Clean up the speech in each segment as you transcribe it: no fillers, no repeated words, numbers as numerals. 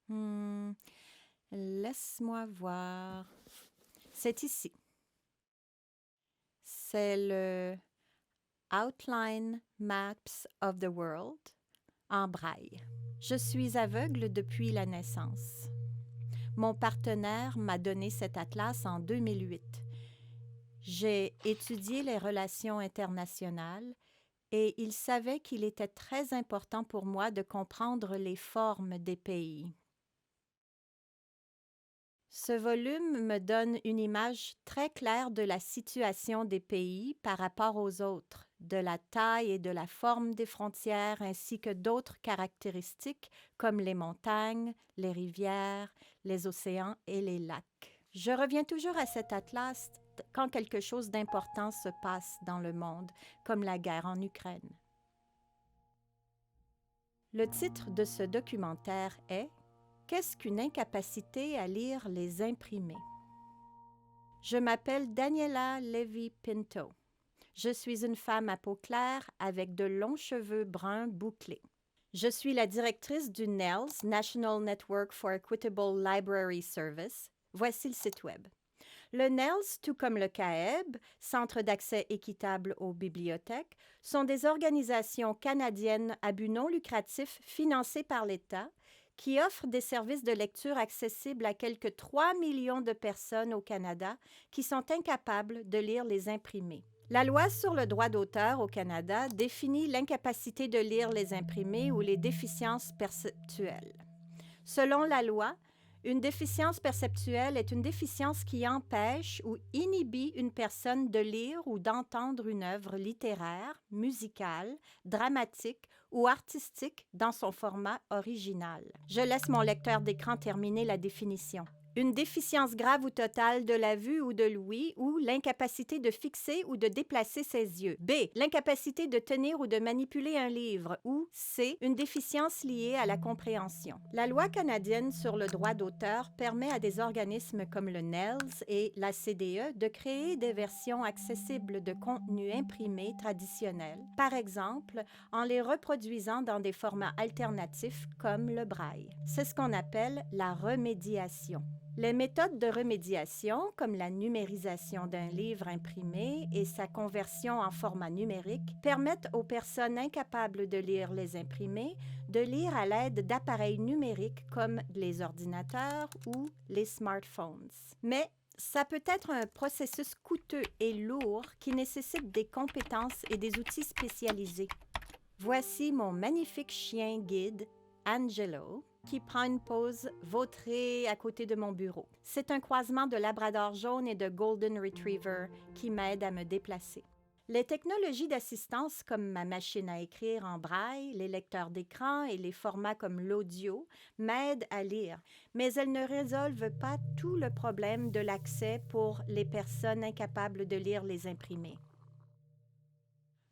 Hmm, laisse-moi voir. C'est ici. C'est le Outline Maps of the World en braille. Je suis aveugle depuis la naissance. Mon partenaire m'a donné cet atlas en 2008. J'ai étudié les relations internationales et il savait qu'il était très important pour moi de comprendre les formes des pays. Ce volume me donne une image très claire de la situation des pays par rapport aux autres, de la taille et de la forme des frontières ainsi que d'autres caractéristiques comme les montagnes, les rivières, les océans et les lacs. Je reviens toujours à cet atlas quand quelque chose d'important se passe dans le monde, comme la guerre en Ukraine. Le titre de ce documentaire est « Qu'est-ce qu'une incapacité à lire les imprimés ?» Je m'appelle Daniela Levy Pinto. Je suis une femme à peau claire avec de longs cheveux bruns bouclés. Je suis la directrice du NNELS, National Network for Equitable Library Service. Voici le site web. Le NNELS, tout comme le CAEB, Centre d'accès équitable aux bibliothèques, sont des organisations canadiennes à but non lucratif financées par l'État qui offrent des services de lecture accessibles à quelques 3 millions de personnes au Canada qui sont incapables de lire les imprimés. La loi sur le droit d'auteur au Canada définit l'incapacité de lire les imprimés ou les déficiences perceptuelles. Selon la loi, une déficience perceptuelle est une déficience qui empêche ou inhibit une personne de lire ou d'entendre une œuvre littéraire, musicale, dramatique ou artistique dans son format original. Je laisse mon lecteur d'écran terminer la définition. Une déficience grave ou totale de la vue ou de l'ouïe ou l'incapacité de fixer ou de déplacer ses yeux. B. L'incapacité de tenir ou de manipuler un livre. Ou C. Une déficience liée à la compréhension. La loi canadienne sur le droit d'auteur permet à des organismes comme le NNELS et la CDE de créer des versions accessibles de contenus imprimés traditionnels, par exemple en les reproduisant dans des formats alternatifs comme le braille. C'est ce qu'on appelle la remédiation. Les méthodes de remédiation, comme la numérisation d'un livre imprimé et sa conversion en format numérique, permettent aux personnes incapables de lire les imprimés de lire à l'aide d'appareils numériques comme les ordinateurs ou les smartphones. Mais ça peut être un processus coûteux et lourd qui nécessite des compétences et des outils spécialisés. Voici mon magnifique chien guide, Angelo, qui prend une pause vautrée à côté de mon bureau. C'est un croisement de labrador jaune et de golden retriever qui m'aide à me déplacer. Les technologies d'assistance comme ma machine à écrire en braille, les lecteurs d'écran et les formats comme l'audio m'aident à lire, mais elles ne résolvent pas tout le problème de l'accès pour les personnes incapables de lire les imprimés.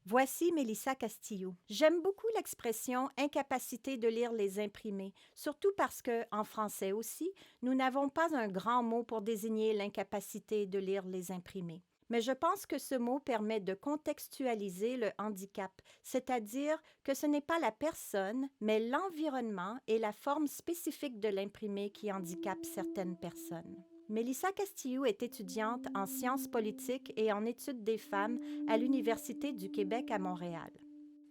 Voici Mélissa Castillo. J'aime beaucoup l'expression « incapacité de lire les imprimés », surtout parce que, en français aussi, nous n'avons pas un grand mot pour désigner l'incapacité de lire les imprimés. Mais je pense que ce mot permet de contextualiser le handicap, c'est-à-dire que ce n'est pas la personne, mais l'environnement et la forme spécifique de l'imprimé qui handicapent certaines personnes. Mélissa Castillo est étudiante en sciences politiques et en études des femmes à l'Université du Québec à Montréal.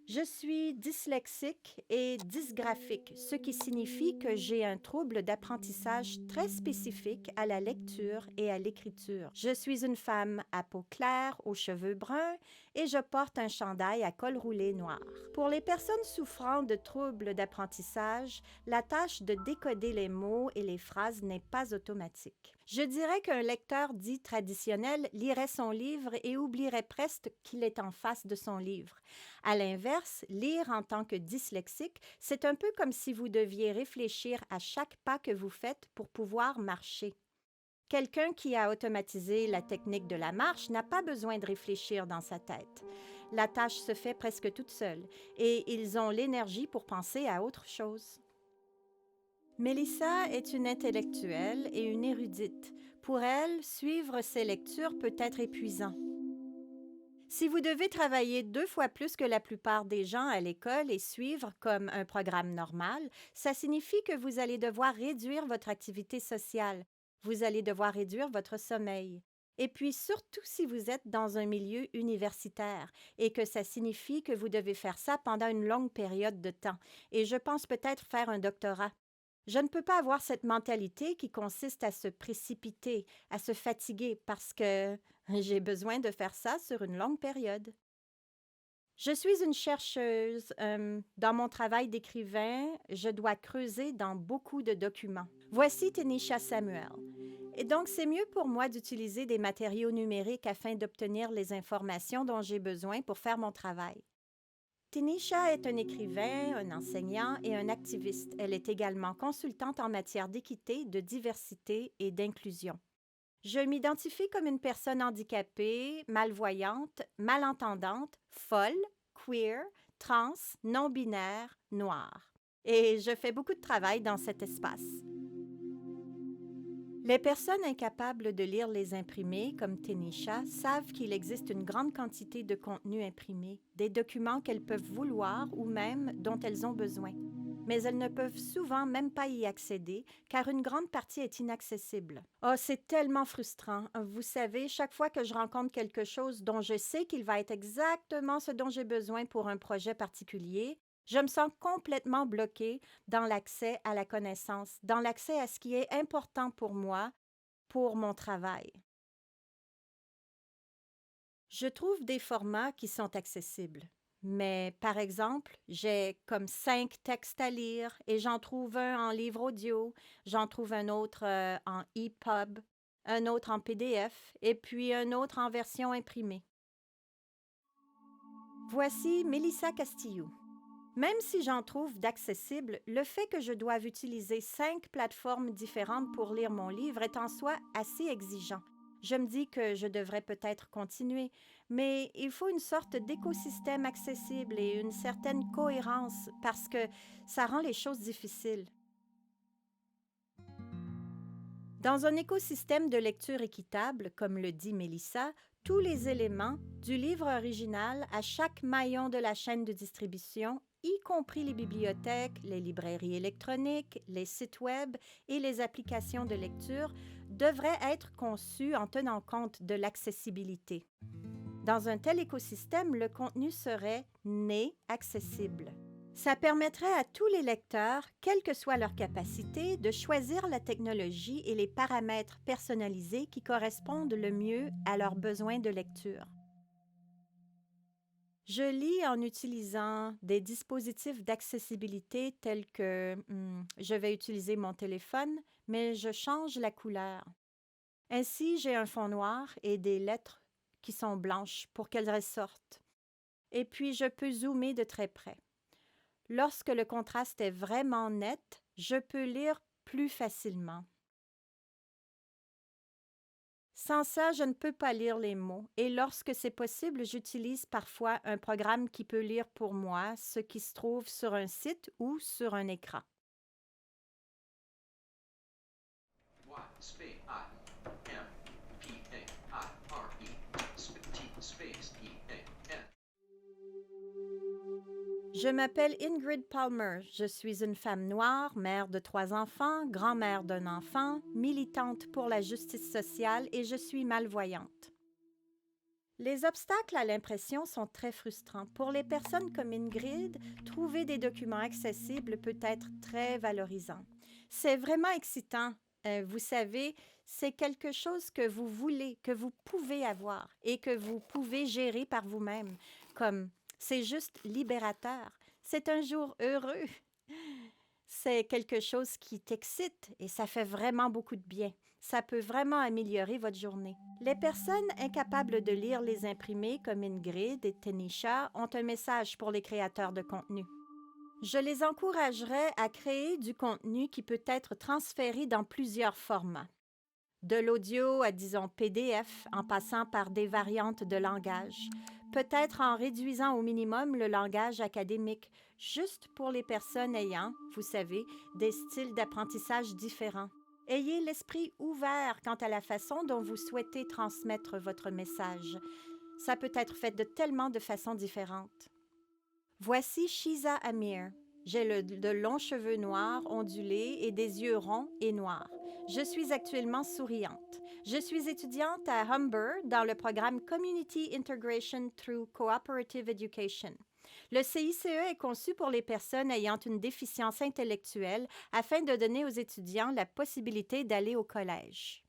Je suis dyslexique et dysgraphique, ce qui signifie que j'ai un trouble d'apprentissage très spécifique à la lecture et à l'écriture. Je suis une femme à peau claire, aux cheveux bruns et je porte un chandail à col roulé noir. Pour les personnes souffrant de troubles d'apprentissage, la tâche de décoder les mots et les phrases n'est pas automatique. Je dirais qu'un lecteur dit traditionnel lirait son livre et oublierait presque qu'il est en face de son livre. À l'inverse, lire en tant que dyslexique, c'est un peu comme si vous deviez réfléchir à chaque pas que vous faites pour pouvoir marcher. Quelqu'un qui a automatisé la technique de la marche n'a pas besoin de réfléchir dans sa tête. La tâche se fait presque toute seule et ils ont l'énergie pour penser à autre chose. Mélissa est une intellectuelle et une érudite. Pour elle, suivre ses lectures peut être épuisant. Si vous devez travailler 2 fois plus que la plupart des gens à l'école et suivre comme un programme normal, ça signifie que vous allez devoir réduire votre activité sociale. Vous allez devoir réduire votre sommeil. Et puis surtout si vous êtes dans un milieu universitaire et que ça signifie que vous devez faire ça pendant une longue période de temps. Et je pense peut-être faire un doctorat. Je ne peux pas avoir cette mentalité qui consiste à se précipiter, à se fatiguer parce que j'ai besoin de faire ça sur une longue période. Je suis une chercheuse. Dans mon travail d'écrivain, je dois creuser dans beaucoup de documents. Voici Tanisha Samuel. Et donc, c'est mieux pour moi d'utiliser des matériaux numériques afin d'obtenir les informations dont j'ai besoin pour faire mon travail. Tanisha est un écrivain, un enseignant et un activiste. Elle est également consultante en matière d'équité, de diversité et d'inclusion. Je m'identifie comme une personne handicapée, malvoyante, malentendante, folle, queer, trans, non-binaire, noire. Et je fais beaucoup de travail dans cet espace. Les personnes incapables de lire les imprimés, comme Tanisha, savent qu'il existe une grande quantité de contenu imprimé, des documents qu'elles peuvent vouloir ou même dont elles ont besoin. Mais elles ne peuvent souvent même pas y accéder, car une grande partie est inaccessible. Oh, c'est tellement frustrant. Vous savez, chaque fois que je rencontre quelque chose dont je sais qu'il va être exactement ce dont j'ai besoin pour un projet particulier, je me sens complètement bloquée dans l'accès à la connaissance, dans l'accès à ce qui est important pour moi, pour mon travail. Je trouve des formats qui sont accessibles. Mais par exemple, j'ai comme 5 textes à lire et j'en trouve un en livre audio, j'en trouve un autre en EPUB, un autre en PDF et puis un autre en version imprimée. Voici Melissa Castillo. Même si j'en trouve d'accessibles, le fait que je doive utiliser 5 plateformes différentes pour lire mon livre est en soi assez exigeant. Je me dis que je devrais peut-être continuer, mais il faut une sorte d'écosystème accessible et une certaine cohérence parce que ça rend les choses difficiles. Dans un écosystème de lecture équitable, comme le dit Melissa, tous les éléments, du livre original à chaque maillon de la chaîne de distribution, y compris les bibliothèques, les librairies électroniques, les sites web et les applications de lecture, devraient être conçus en tenant compte de l'accessibilité. Dans un tel écosystème, le contenu serait né accessible. Ça permettrait à tous les lecteurs, quelle que soit leur capacité, de choisir la technologie et les paramètres personnalisés qui correspondent le mieux à leurs besoins de lecture. Je lis en utilisant des dispositifs d'accessibilité tels que je vais utiliser mon téléphone, mais je change la couleur. Ainsi, j'ai un fond noir et des lettres qui sont blanches pour qu'elles ressortent. Et puis, je peux zoomer de très près. Lorsque le contraste est vraiment net, je peux lire plus facilement. Sans ça, je ne peux pas lire les mots et lorsque c'est possible, j'utilise parfois un programme qui peut lire pour moi ce qui se trouve sur un site ou sur un écran. Je m'appelle Ingrid Palmer. Je suis une femme noire, mère de 3 enfants, grand-mère d'un enfant, militante pour la justice sociale et je suis malvoyante. Les obstacles à l'impression sont très frustrants. Pour les personnes comme Ingrid, trouver des documents accessibles peut être très valorisant. C'est vraiment excitant. Vous savez, c'est quelque chose que vous voulez, que vous pouvez avoir et que vous pouvez gérer par vous-même. C'est juste libérateur. C'est un jour heureux. C'est quelque chose qui t'excite et ça fait vraiment beaucoup de bien. Ça peut vraiment améliorer votre journée. Les personnes incapables de lire les imprimés comme Ingrid et Tanisha ont un message pour les créateurs de contenu. Je les encouragerais à créer du contenu qui peut être transféré dans plusieurs formats. De l'audio à, disons, PDF, en passant par des variantes de langage. Peut-être en réduisant au minimum le langage académique, juste pour les personnes ayant, vous savez, des styles d'apprentissage différents. Ayez l'esprit ouvert quant à la façon dont vous souhaitez transmettre votre message. Ça peut être fait de tellement de façons différentes. Voici Shiza Amir. J'ai de longs cheveux noirs, ondulés et des yeux ronds et noirs. Je suis actuellement souriante. Je suis étudiante à Humber dans le programme Community Integration Through Cooperative Education. Le CICE est conçu pour les personnes ayant une déficience intellectuelle afin de donner aux étudiants la possibilité d'aller au collège.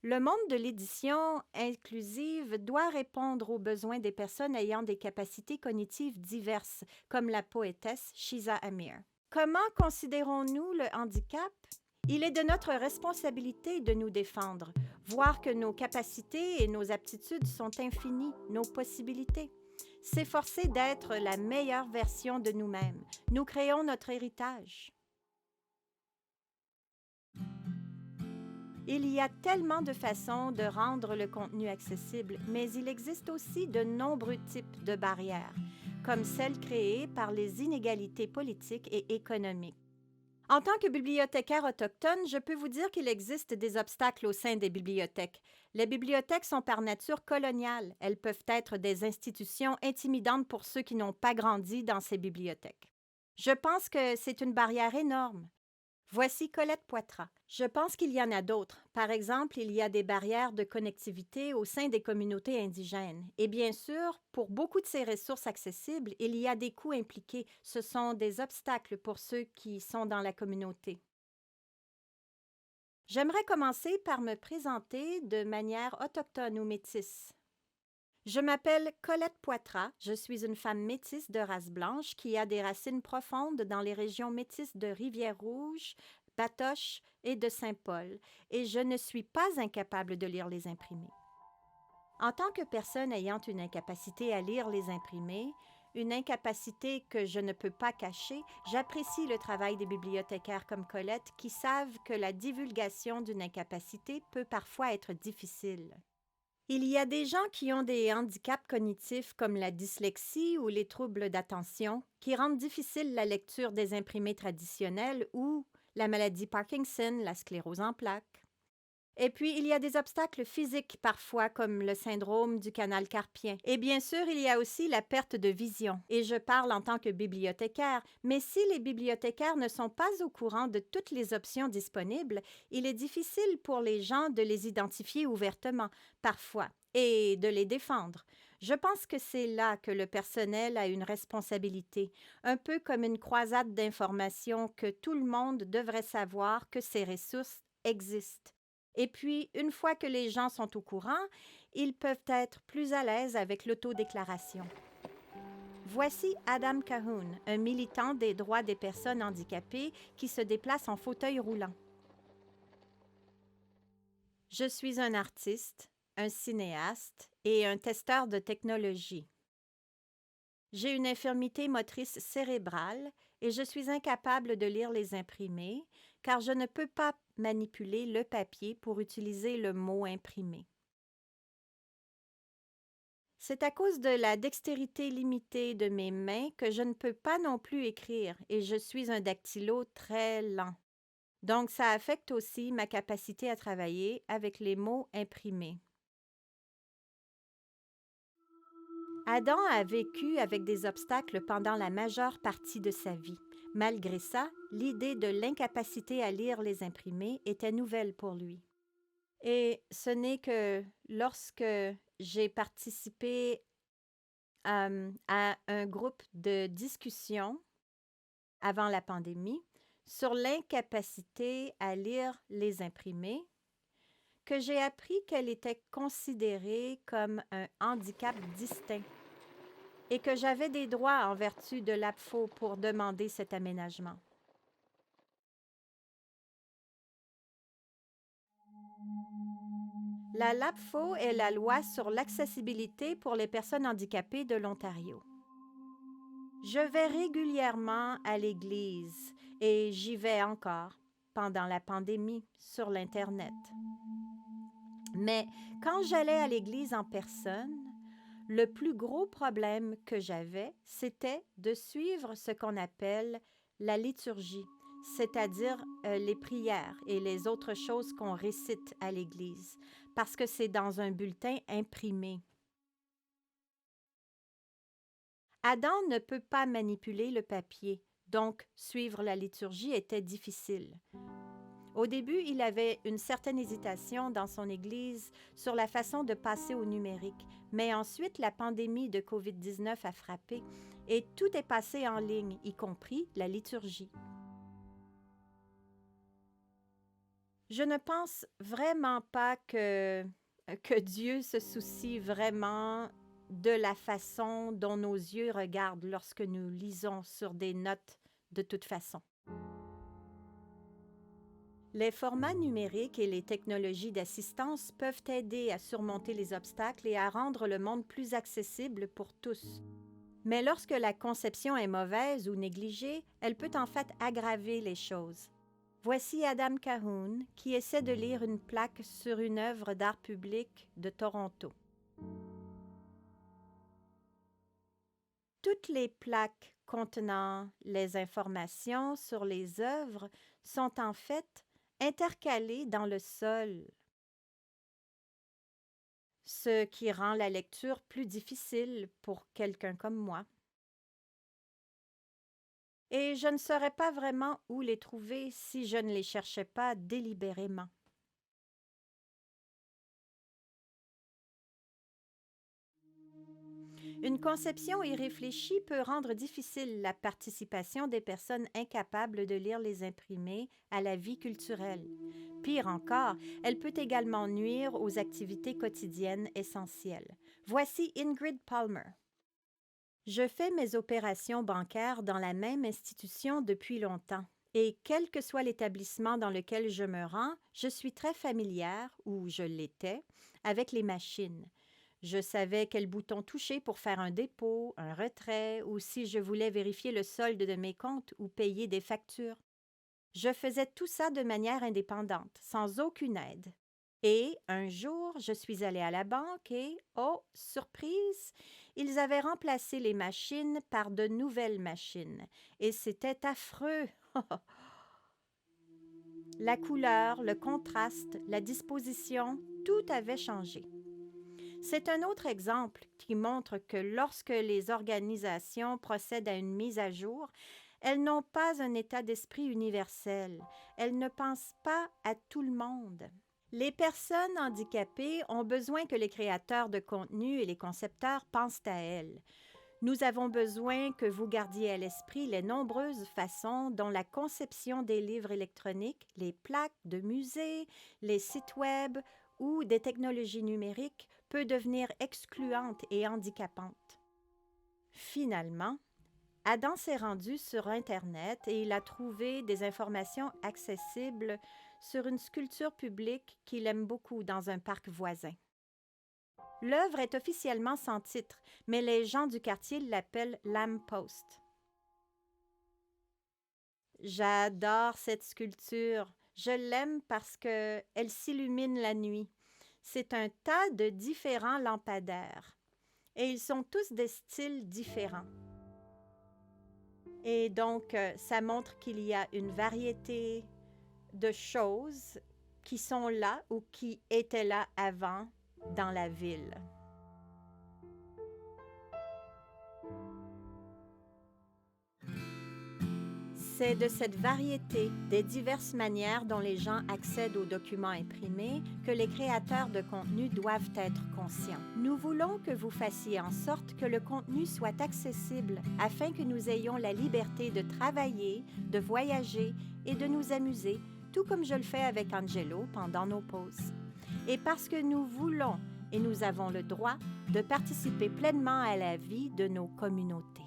Le monde de l'édition inclusive doit répondre aux besoins des personnes ayant des capacités cognitives diverses, comme la poétesse Shiza Amir. Comment considérons-nous le handicap? Il est de notre responsabilité de nous défendre, voir que nos capacités et nos aptitudes sont infinies, nos possibilités. S'efforcer d'être la meilleure version de nous-mêmes. Nous créons notre héritage. Il y a tellement de façons de rendre le contenu accessible, mais il existe aussi de nombreux types de barrières, comme celles créées par les inégalités politiques et économiques. En tant que bibliothécaire autochtone, je peux vous dire qu'il existe des obstacles au sein des bibliothèques. Les bibliothèques sont par nature coloniales. Elles peuvent être des institutions intimidantes pour ceux qui n'ont pas grandi dans ces bibliothèques. Je pense que c'est une barrière énorme. Voici Colette Poitras. Je pense qu'il y en a d'autres. Par exemple, il y a des barrières de connectivité au sein des communautés indigènes. Et bien sûr, pour beaucoup de ces ressources accessibles, il y a des coûts impliqués. Ce sont des obstacles pour ceux qui sont dans la communauté. J'aimerais commencer par me présenter de manière autochtone ou métisse. Je m'appelle Colette Poitras. Je suis une femme métisse de race blanche qui a des racines profondes dans les régions métisses de Rivière-Rouge, Batoche et de Saint-Paul, et je ne suis pas incapable de lire les imprimés. En tant que personne ayant une incapacité à lire les imprimés, une incapacité que je ne peux pas cacher, j'apprécie le travail des bibliothécaires comme Colette qui savent que la divulgation d'une incapacité peut parfois être difficile. Il y a des gens qui ont des handicaps cognitifs comme la dyslexie ou les troubles d'attention qui rendent difficile la lecture des imprimés traditionnels ou la maladie Parkinson, la sclérose en plaques. Et puis, il y a des obstacles physiques parfois comme le syndrome du canal carpien. Et bien sûr, il y a aussi la perte de vision. Et je parle en tant que bibliothécaire, mais si les bibliothécaires ne sont pas au courant de toutes les options disponibles, il est difficile pour les gens de les identifier ouvertement, parfois, et de les défendre. Je pense que c'est là que le personnel a une responsabilité, un peu comme une croisade d'informations que tout le monde devrait savoir que ces ressources existent. Et puis, une fois que les gens sont au courant, ils peuvent être plus à l'aise avec l'autodéclaration. Voici Adam Cahoon, un militant des droits des personnes handicapées qui se déplace en fauteuil roulant. Je suis un artiste, un cinéaste et un testeur de technologie. J'ai une infirmité motrice cérébrale et je suis incapable de lire les imprimés car je ne peux pas manipuler le papier pour utiliser le mot imprimé. C'est à cause de la dextérité limitée de mes mains que je ne peux pas non plus écrire et je suis un dactylo très lent. Donc, ça affecte aussi ma capacité à travailler avec les mots imprimés. Adam a vécu avec des obstacles pendant la majeure partie de sa vie. Malgré ça, l'idée de l'incapacité à lire les imprimés était nouvelle pour lui. Et ce n'est que lorsque j'ai participé à un groupe de discussion avant la pandémie sur l'incapacité à lire les imprimés que j'ai appris qu'elle était considérée comme un handicap distinct et que j'avais des droits en vertu de l'APFO pour demander cet aménagement. La LAPFO est la loi sur l'accessibilité pour les personnes handicapées de l'Ontario. Je vais régulièrement à l'église et j'y vais encore pendant la pandémie sur l'Internet. Mais quand j'allais à l'église en personne, le plus gros problème que j'avais, c'était de suivre ce qu'on appelle la liturgie, c'est-à-dire les prières et les autres choses qu'on récite à l'église, parce que c'est dans un bulletin imprimé. Adam ne peut pas manipuler le papier, donc suivre la liturgie était difficile. Au début, il avait une certaine hésitation dans son Église sur la façon de passer au numérique, mais ensuite la pandémie de COVID-19 a frappé et tout est passé en ligne, y compris la liturgie. Je ne pense vraiment pas que Dieu se soucie vraiment de la façon dont nos yeux regardent lorsque nous lisons sur des notes de toute façon. Les formats numériques et les technologies d'assistance peuvent aider à surmonter les obstacles et à rendre le monde plus accessible pour tous. Mais lorsque la conception est mauvaise ou négligée, elle peut en fait aggraver les choses. Voici Adam Cahoon qui essaie de lire une plaque sur une œuvre d'art public de Toronto. Toutes les plaques contenant les informations sur les œuvres sont en fait intercalées dans le sol, ce qui rend la lecture plus difficile pour quelqu'un comme moi. Et je ne saurais pas vraiment où les trouver si je ne les cherchais pas délibérément. Une conception irréfléchie peut rendre difficile la participation des personnes incapables de lire les imprimés à la vie culturelle. Pire encore, elle peut également nuire aux activités quotidiennes essentielles. Voici Ingrid Palmer. Je fais mes opérations bancaires dans la même institution depuis longtemps. Et quel que soit l'établissement dans lequel je me rends, je suis très familière, ou je l'étais, avec les machines. Je savais quel bouton toucher pour faire un dépôt, un retrait, ou si je voulais vérifier le solde de mes comptes ou payer des factures. Je faisais tout ça de manière indépendante, sans aucune aide. Et un jour, je suis allée à la banque et, oh, surprise, ils avaient remplacé les machines par de nouvelles machines. Et c'était affreux. La couleur, le contraste, la disposition, tout avait changé. C'est un autre exemple qui montre que lorsque les organisations procèdent à une mise à jour, elles n'ont pas un état d'esprit universel. Elles ne pensent pas à tout le monde. Les personnes handicapées ont besoin que les créateurs de contenu et les concepteurs pensent à elles. Nous avons besoin que vous gardiez à l'esprit les nombreuses façons dont la conception des livres électroniques, les plaques de musée, les sites web ou des technologies numériques peut devenir excluante et handicapante. Finalement, Adam s'est rendu sur Internet et il a trouvé des informations accessibles sur une sculpture publique qu'il aime beaucoup dans un parc voisin. L'œuvre est officiellement sans titre, mais les gens du quartier l'appellent Lamppost. J'adore cette sculpture. Je l'aime parce qu'elle s'illumine la nuit. C'est un tas de différents lampadaires et ils sont tous de styles différents. Et donc, ça montre qu'il y a une variété de choses qui sont là ou qui étaient là avant dans la ville. C'est de cette variété, des diverses manières dont les gens accèdent aux documents imprimés que les créateurs de contenu doivent être conscients. Nous voulons que vous fassiez en sorte que le contenu soit accessible afin que nous ayons la liberté de travailler, de voyager et de nous amuser, tout comme je le fais avec Angelo pendant nos pauses. Et parce que nous voulons et nous avons le droit de participer pleinement à la vie de nos communautés.